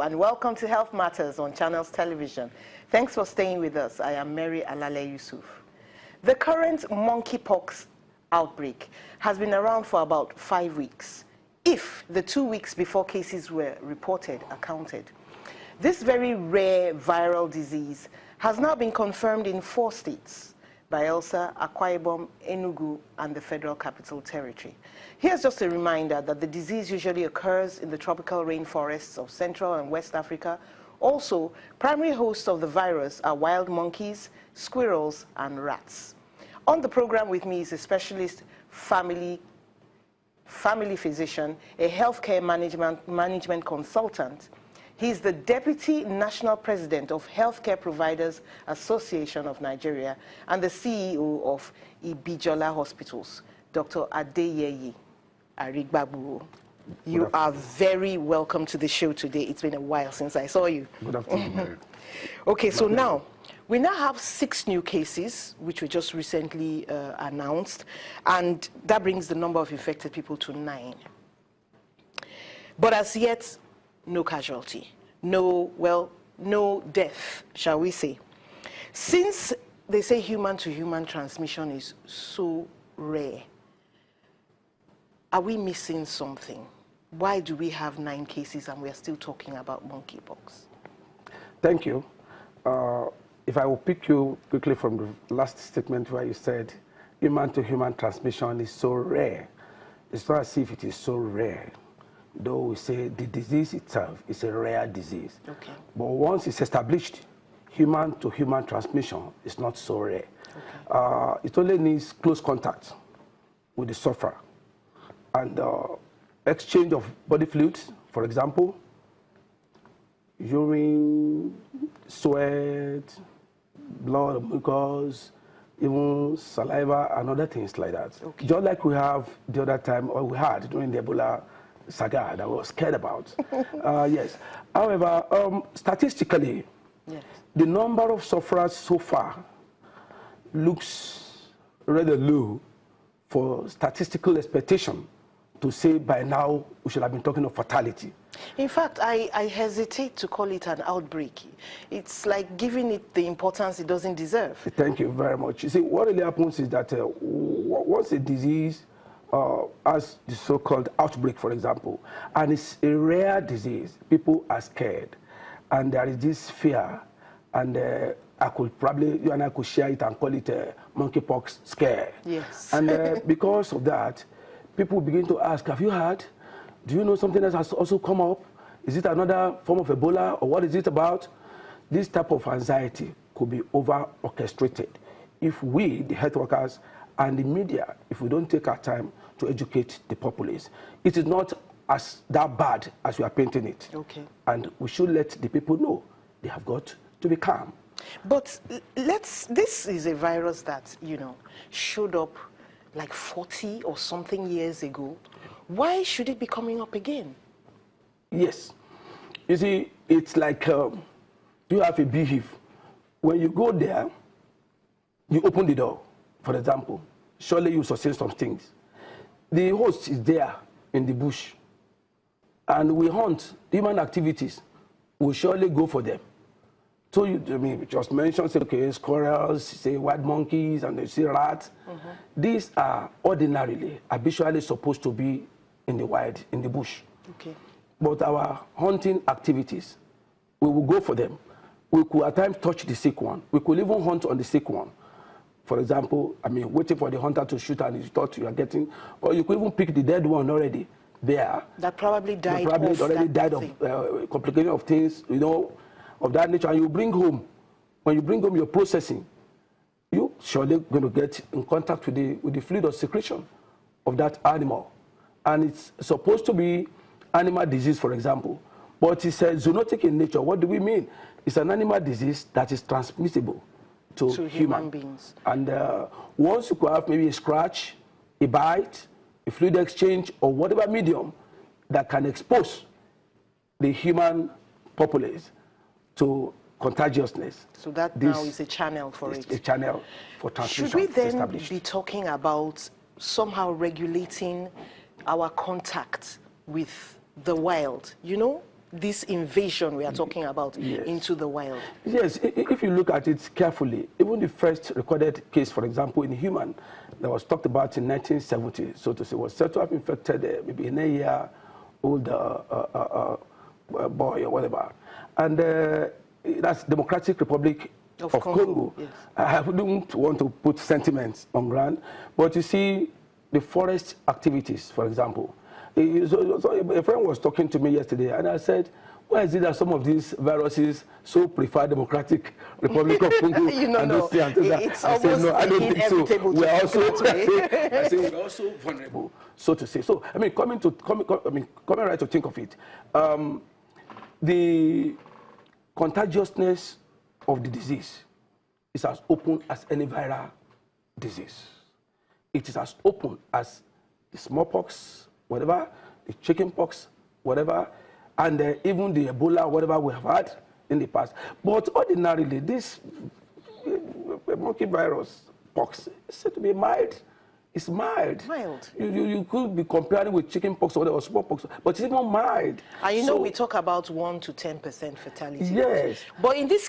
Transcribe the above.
Hello and welcome to Health Matters on Channels Television. Thanks for staying with us. I am Mary Alale Yusuf. The current monkeypox outbreak has been around for about 5 weeks, if the 2 weeks before cases were reported are counted. This very rare viral disease has now been confirmed in 4 states: Bayelsa, Akwa Ibom, Enugu, and the Federal Capital Territory. Here's just a reminder that the disease usually occurs in the tropical rainforests of Central and West Africa. Also, primary hosts of the virus are wild monkeys, squirrels, and rats. On the program with me is a specialist family physician, a healthcare management consultant. He's the Deputy National President of Healthcare Providers Association of Nigeria and the CEO of Ibijola Hospitals, Dr. Adeyeye Arigbabu. You are very welcome to the show today. It's been a while since I saw you. Good afternoon. Okay, so now, we now have 6 new cases, which were just recently announced, and that brings the number of infected people to 9. But as yet, no casualty, no death, shall we say. Since they say human-to-human transmission is so rare, are we missing something? Why do we have 9 cases and we are still talking about monkeypox? Thank you. If I will pick you quickly from the last statement where you said human-to-human transmission is so rare, it's not as if it is so rare. Though we say the disease itself is a rare disease. Okay. But once it's established, human-to-human transmission is not so rare. Okay. It only needs close contact with the sufferer and exchange of body fluids, for example, urine, sweat, blood, mucus, even saliva and other things like that. Okay. Just like we have the other time, or we had during the Ebola saga that we were scared about. Yes. However, statistically, yes, the number of sufferers so far looks rather low for statistical expectation to say by now we should have been talking of fatality. In fact, I hesitate to call it an outbreak. It's like giving it the importance it doesn't deserve. Thank you very much. You see, what really happens is that once a disease as the so-called outbreak, for example, and it's a rare disease, people are scared, and there is this fear, and I could probably, you and I could share it and call it a monkeypox scare. Yes. And because of that, people begin to ask, have you heard? Do you know something else has also come up? Is it another form of Ebola, or what is it about? This type of anxiety could be over-orchestrated if we, the health workers, and the media, if we don't take our time to educate the populace. It is not as that bad as we are painting it. Okay. And we should let the people know they have got to be calm. But this is a virus that, showed up like 40 or something years ago. Why should it be coming up again? Yes. You see, it's like you have a beehive. When you go there, you open the door, for example. Surely you sustain some things. The host is there in the bush, and we hunt human activities. We surely go for them. So you just mentioned, say, okay, squirrels, say wild monkeys, and they say rats. Mm-hmm. These are ordinarily, habitually supposed to be in the wild, in the bush. Okay. But our hunting activities, we will go for them. We could at times touch the sick one. We could even hunt on the sick one. For example, waiting for the hunter to shoot and you thought you are getting, or you could even pick the dead one already there. That probably died. Already died of complication of things, of that nature. And you bring home, when you bring home your processing, you surely going to get in contact with the fluid or secretion of that animal. And it's supposed to be animal disease, for example, but it's zoonotic in nature. What do we mean? It's an animal disease that is transmissible to human beings. And once you could have maybe a scratch, a bite, a fluid exchange, or whatever medium that can expose the human populace to contagiousness. So that now is a channel for it. A channel for transmission. Should we then be talking about somehow regulating our contact with the wild? this invasion we are talking about into the wild? Yes, if you look at it carefully, even the first recorded case, for example, in human, that was talked about in 1970, so to say, was said to have infected maybe in a year old boy or whatever. And that's Democratic Republic of Congo. Yes. I wouldn't want to put sentiments on ground, but you see the forest activities, for example. So a friend was talking to me yesterday, and I said, why is it that some of these viruses so prefer Democratic Republic of Congo? It's almost inevitable. We're also vulnerable, so to say. So I mean, coming right to think of it, the contagiousness of the disease is as open as any viral disease. It is as open as the smallpox, whatever, the chickenpox, whatever, and even the Ebola, whatever we have had in the past. But ordinarily, this monkey virus pox is said to be mild. It's mild. Mild. You could be comparing with chickenpox or whatever, smallpox, but it's even mild. And we talk about 1 to 10% fatality. Yes. But in this case,